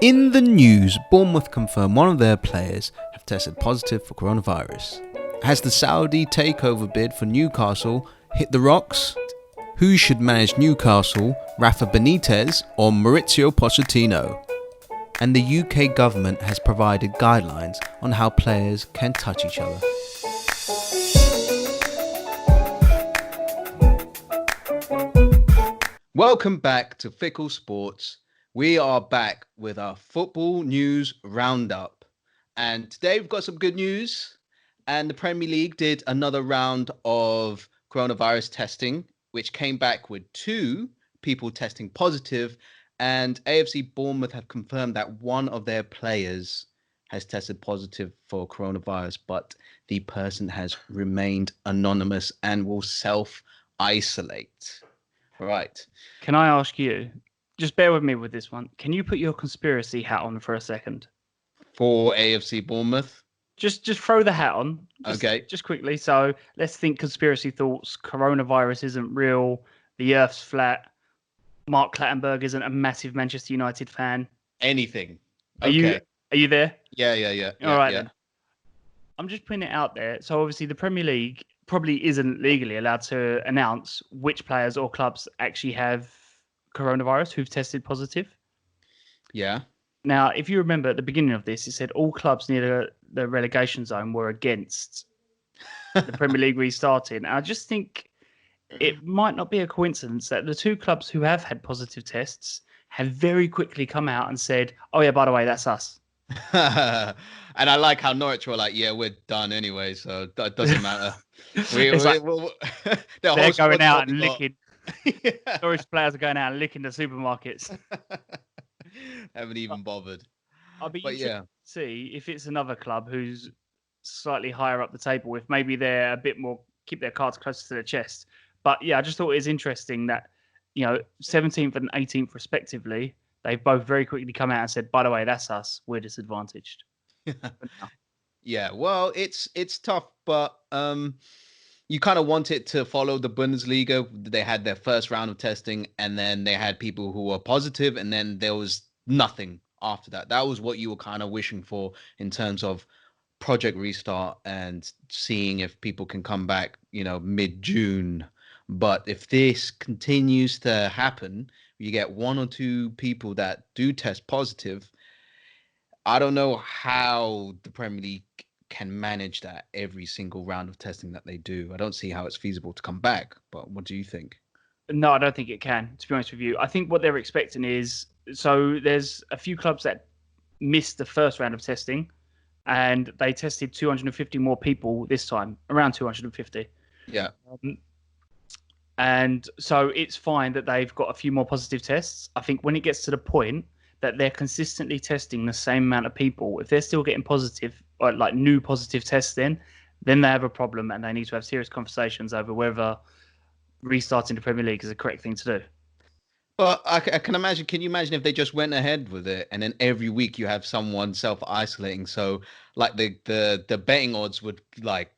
In the news, Bournemouth confirmed one of their players have tested positive for coronavirus. Has the Saudi takeover bid for Newcastle hit the rocks? Who should manage Newcastle, Rafa Benitez or Mauricio Pochettino? And the UK government has provided guidelines on how players can touch each other. Welcome back to Fickle Sports. We are back with our football news roundup. And today we've got some good news. And the Premier League did another round of coronavirus testing, which came back with 2 people testing positive. And AFC Bournemouth have confirmed that one of their players has tested positive for coronavirus, but the person has remained anonymous and will self-isolate. Right. Can I ask you, just bear with me with this one. Can you put your conspiracy hat on for a second? For AFC Bournemouth? Just throw the hat on. Okay. Just quickly. So let's think conspiracy thoughts. Coronavirus isn't real. The Earth's flat. Mark Clattenburg isn't a massive Manchester United fan. Anything. Okay. Are you there? Yeah. All right then. I'm just putting it out there. So obviously the Premier League probably isn't legally allowed to announce which players or clubs actually have coronavirus who've tested positive. Yeah. Now, if you remember at the beginning of this, it said all clubs near the relegation zone were against the Premier League restarting. I just think it might not be a coincidence that the 2 clubs who have had positive tests have very quickly come out and said, oh yeah, by the way, that's us. And I like how Norwich were like, yeah, we're done anyway, so it doesn't matter. They're going out and licking. Norwich players are going out and licking the supermarkets. Haven't even bothered. I'll be interested to see if it's another club who's slightly higher up the table, if maybe they're a bit more, keep their cards closer to their chest. But yeah, I just thought it was interesting that, 17th and 18th respectively, they've both very quickly come out and said, by the way, that's us. We're disadvantaged. Yeah, well, it's tough, but you kind of want it to follow the Bundesliga. They had their first round of testing, and then they had people who were positive, and then there was nothing after that. That was what you were kind of wishing for in terms of project restart and seeing if people can come back, mid-June. But if this continues to happen, you get 1 or 2 people that do test positive. I don't know how the Premier League can manage that every single round of testing that they do. I don't see how it's feasible to come back. But what do you think? No, I don't think it can, to be honest with you. I think what they're expecting is, so there's a few clubs that missed the first round of testing, and they tested 250 more people this time, around 250. Yeah. And so it's fine that they've got a few more positive tests. I think when it gets to the point that they're consistently testing the same amount of people, if they're still getting positive, or like new positive tests then they have a problem and they need to have serious conversations over whether restarting the Premier League is the correct thing to do. But I can imagine, can you imagine if they just went ahead with it and then every week you have someone self-isolating? So like the betting odds would like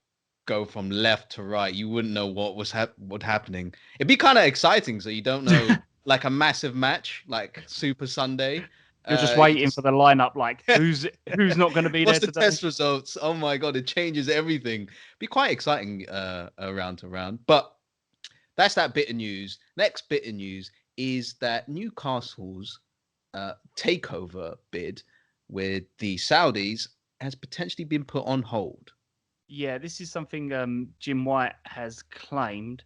go from left to right. You wouldn't know what was happening. It'd be kind of exciting. So you don't know like a massive match, like Super Sunday. You're just waiting for the lineup, like who's not going to be there today. What's the test results? Oh my God, it changes everything. Be quite exciting round to round. But that's that bit of news. Next bit of news is that Newcastle's takeover bid with the Saudis has potentially been put on hold. Yeah, this is something Jim White has claimed.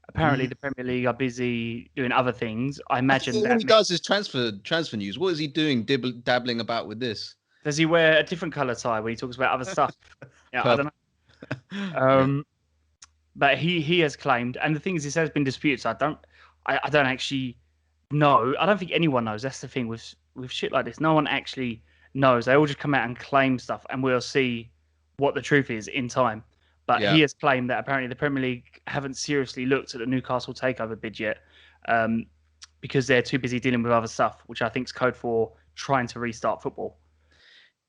Apparently, the Premier League are busy doing other things. I imagine that all he does is transfer news. What is he doing, dabbling about with this? Does he wear a different color tie when he talks about other stuff? Yeah, I don't know. But he has claimed, and the thing is, this has been disputed. So I don't actually know. I don't think anyone knows. That's the thing with shit like this. No one actually knows. They all just come out and claim stuff, and we'll see what the truth is in time. But he has claimed that apparently the Premier League haven't seriously looked at the Newcastle takeover bid yet, because they're too busy dealing with other stuff, which I think is code for trying to restart football.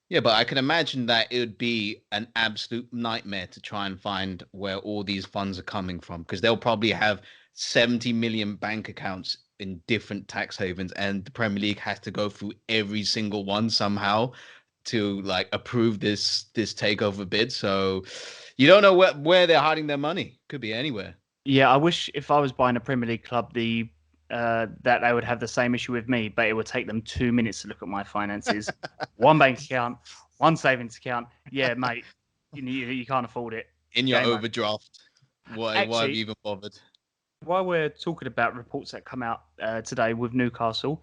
Yeah, but I can imagine that it would be an absolute nightmare to try and find where all these funds are coming from, because they'll probably have 70 million bank accounts in different tax havens, and the Premier League has to go through every single one somehow to like approve this takeover bid. So you don't know where they're hiding their money. Could be anywhere. Yeah, I wish if I was buying a Premier League club, that they would have the same issue with me, but it would take them 2 minutes to look at my finances. One bank account, one savings account. Yeah, mate, you can't afford it. In your Game over. overdraft. Why have Actually, you even bothered? while we're talking about reports that come out today with Newcastle,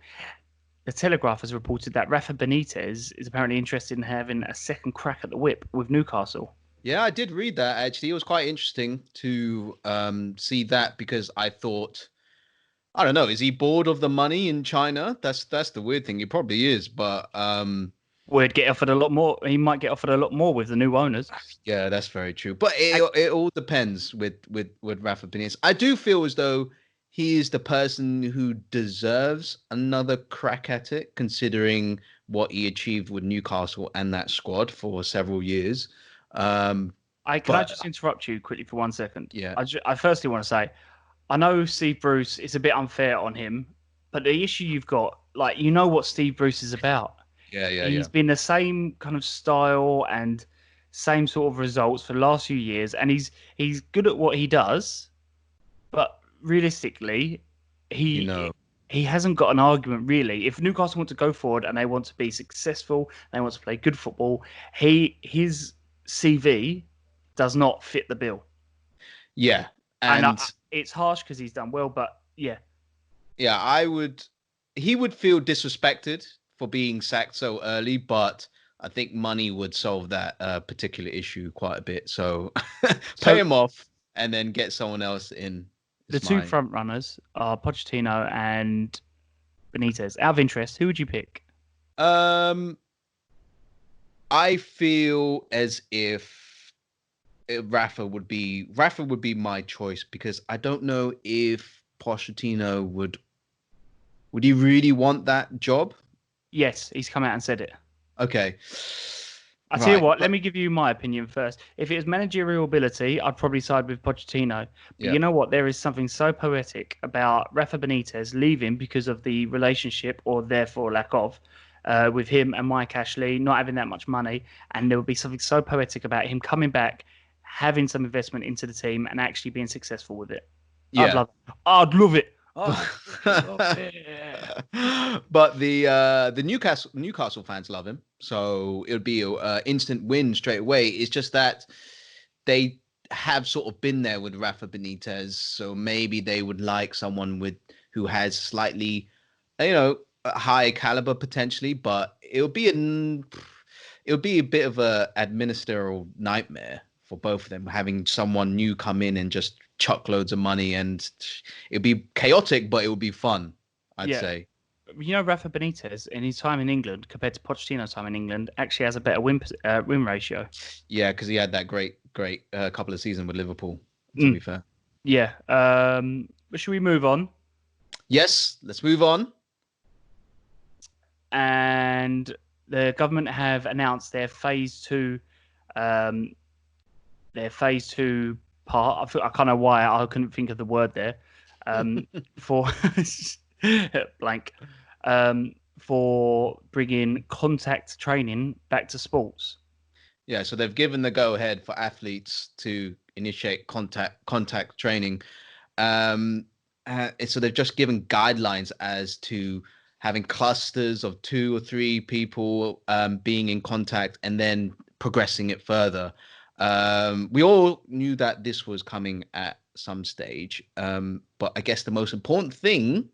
the Telegraph has reported that Rafa Benitez is apparently interested in having a second crack at the whip with Newcastle. Yeah, I did read that actually. It was quite interesting to see that because I thought, I don't know, is he bored of the money in China? That's the weird thing. He probably is, but Would get offered a lot more. He might get offered a lot more with the new owners. yeah, that's very true. But it all depends with Rafa Benitez. I do feel as though he is the person who deserves another crack at it, considering what he achieved with Newcastle and that squad for several years. Can I But just interrupt you quickly for 1 second? yeah, I firstly want to say, I know Steve Bruce is a bit unfair on him, but the issue you've got, like, you know what Steve Bruce is about. yeah. He's been the same kind of style and same sort of results for the last few years, and he's good at what he does, but realistically, You he know, he hasn't got an argument really. If Newcastle want to go forward and they want to be successful, they want to play good football, his CV does not fit the bill. yeah, And and it's harsh because he's done well, but yeah, yeah, he would feel disrespected for being sacked so early, but I think money would solve that particular issue quite a bit. So so pay him off and then get someone else in. the Is two my front runners are Pochettino and Benitez. Out of interest, who would you pick? um. I feel as if Rafa would be my choice because I don't know if Pochettino would he really want that job? Yes, he's come out and said it. Okay. I tell you Right. what, let me give you my opinion first. If it was managerial ability, I'd probably side with Pochettino. But Yeah. you know what? There is something so poetic about Rafa Benitez leaving because of the relationship, or therefore lack of, with him and Mike Ashley not having that much money. And there would be something so poetic about him coming back, having some investment into the team, and actually being successful with it. Yeah. I'd love it. But the Newcastle fans love him, so it would be a instant win straight away. It's just that they have sort of been there with Rafa Benitez, so maybe they would like someone who has slightly, a high caliber potentially, but it would be a bit of a administrative nightmare for both of them, having someone new come in and just chuck loads of money, and it'd be chaotic, but it would be fun, I'd Yeah. say. You know, Rafa Benitez, in his time in England, compared to Pochettino's time in England, actually has a better win ratio. Yeah, because he had that great couple of seasons with Liverpool, to be fair. Yeah. But should we move on? Yes, let's move on. And the government have announced their phase two part. I can't know why I couldn't think of the word there. For blank. For bringing contact training back to sports. Yeah, so they've given the go ahead for athletes to initiate contact training. So they've just given guidelines as to having clusters of 2 or 3 people being in contact and then progressing it further. We all knew that this was coming at some stage, but I guess the most important thing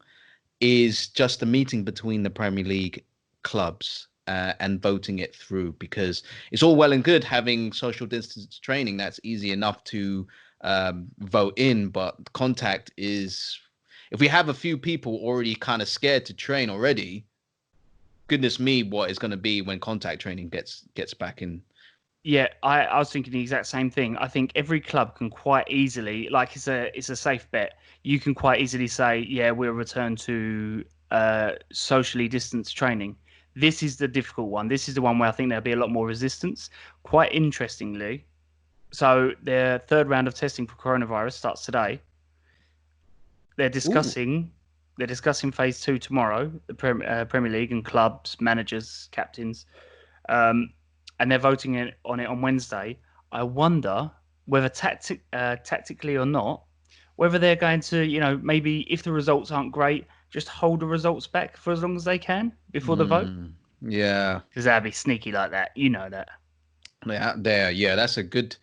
is just the meeting between the Premier League clubs and voting it through, because it's all well and good having social distance training. That's easy enough to vote in, but contact is, if we have a few people already kind of scared to train already, goodness me, what is going to be when contact training gets back in. Yeah, I was thinking the exact same thing. I think every club can quite easily, like, it's a safe bet. You can quite easily say, yeah, we'll return to socially distanced training. This is the difficult one. This is the one where I think there'll be a lot more resistance. Quite interestingly, so their third round of testing for coronavirus starts today. They're discussing They're discussing phase 2 tomorrow. The Premier League and clubs, managers, captains, and they're voting on it on Wednesday. I wonder whether tactically or not, whether they're going to, maybe if the results aren't great, just hold the results back for as long as they can before the vote. Yeah. Because that'd be sneaky like that. You know that. Yeah, that's a good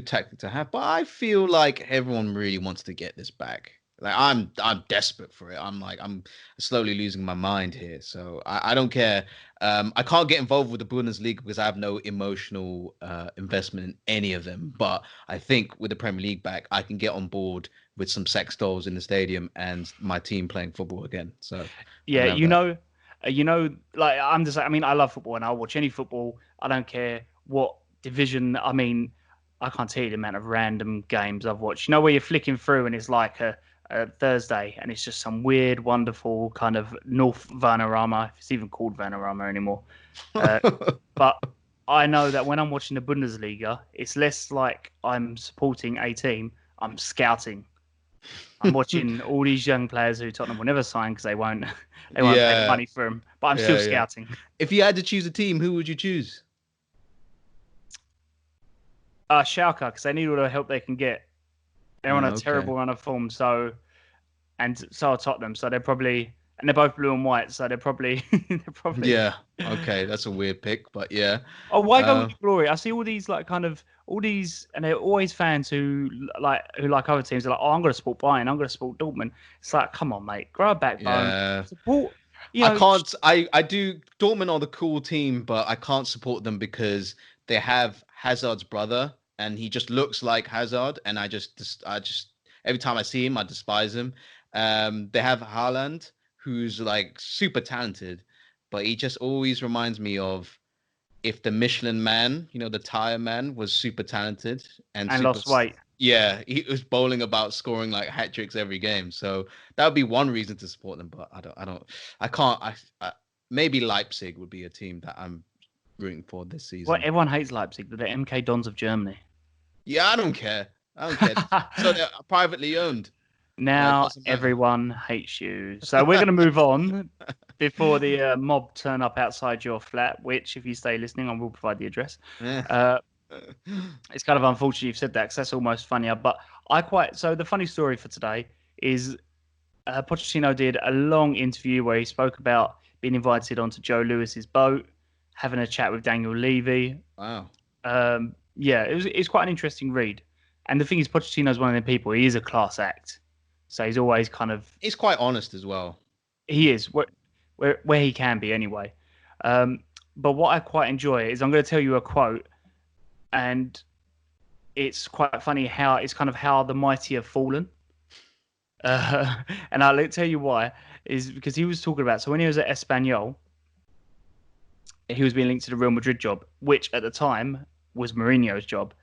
tactic to have. But I feel like everyone really wants to get this back. Like I'm desperate for it. I'm slowly losing my mind here. So I don't care. I can't get involved with the Bundesliga because I have no emotional investment in any of them. But I think with the Premier League back, I can get on board with some sex dolls in the stadium and my team playing football again. So I Yeah, can have that. like I'm just. I mean, I love football and I'll watch any football. I don't care what division. I mean, I can't tell you the amount of random games I've watched. You know, where you're flicking through and it's like a Thursday and it's just some weird, wonderful kind of North Vanarama, if it's even called Vanarama anymore. But I know that when I'm watching the Bundesliga, it's less like I'm supporting a team. I'm scouting. I'm watching all these young players who Tottenham will never sign because they won't they won't pay the Yeah, money for them. But I'm still yeah. scouting. If you had to choose a team, who would you choose? Schalke, because they need all the help they can get. They're on a Okay. terrible run of form, and so are Tottenham. So they're both blue and white. So they're probably. Yeah. Okay. That's a weird pick, but yeah. Oh, why go with Um, the glory? I see all these and they're always fans who like other teams. They're like, oh, I'm going to support Bayern. I'm going to support Dortmund. It's like, come on, mate, grow a backbone, yeah. support. You I know, can't. I do. Dortmund are the cool team, but I can't support them because they have Hazard's brother, and he just looks like Hazard, and I just every time I see him, I despise him. They have Haaland, who's like super talented, but he just always reminds me of if the Michelin man, the tire man, was super talented and and lost weight. yeah, he was bowling about scoring like hat tricks every game. So that would be one reason to support them. But I can't. Maybe Leipzig would be a team that I'm rooting for this Well, season. everyone hates Leipzig. They're the MK Dons of Germany. Yeah, I don't care. I don't care. So they're privately owned. It Now doesn't matter. everyone hates you. So we're going to move on before the mob turn up outside your flat, which, if you stay listening, I will provide the address. Eh. Uh, it's kind of unfortunate you've said that because that's almost funnier. But so the funny story for today is Pochettino did a long interview where he spoke about being invited onto Joe Lewis's boat, having a chat with Daniel Levy. Wow. Yeah, it's quite an interesting read. And the thing is, Pochettino's one of the people. He is a class act, so he's always kind of It's quite honest as well. he is where he can be anyway. But what I quite enjoy is I'm going to tell you a quote, and it's quite funny how it's kind of how the mighty have fallen. And I'll tell you why is because he was talking about so when he was at Espanyol, he was being linked to the Real Madrid job, which at the time was Mourinho's job.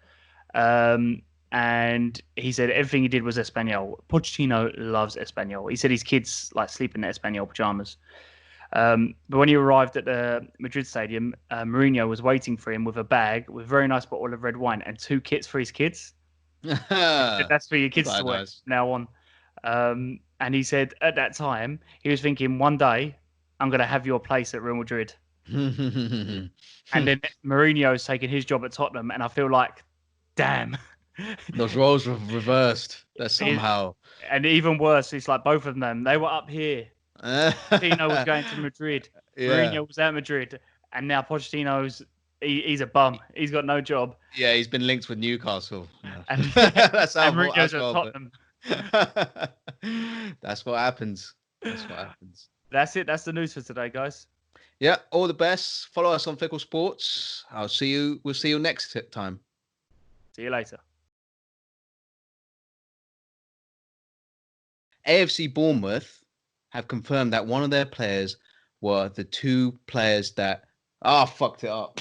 And he said everything he did was Espanyol. Pochettino loves Espanyol. He said his kids like sleep in Espanyol pajamas. But when he arrived at the Madrid stadium, Mourinho was waiting for him with a bag with a very nice bottle of red wine and two kits for his kids. He said, that's for your kids to Quite wear nice. from now on. And he said at that time, he was thinking, one day I'm going to have your place at Real Madrid. And then Mourinho's taking his job at Tottenham. And I feel like, damn. Those roles were reversed. That somehow. And even worse, it's like both of them. They were up here. Pochettino was going to Madrid. Yeah. Mourinho was at Madrid. And now he's a bum. He's got no job. Yeah, he's been linked with Newcastle. Yeah. And, That's and how Mourinho's that's at well, Tottenham. that's what happens. That's what happens. That's it. That's the news for today, guys. Yeah, all the best. Follow us on Fickle Sports. We'll see you next time. See you later. AFC Bournemouth have confirmed that one of their players were the two players that fucked it up.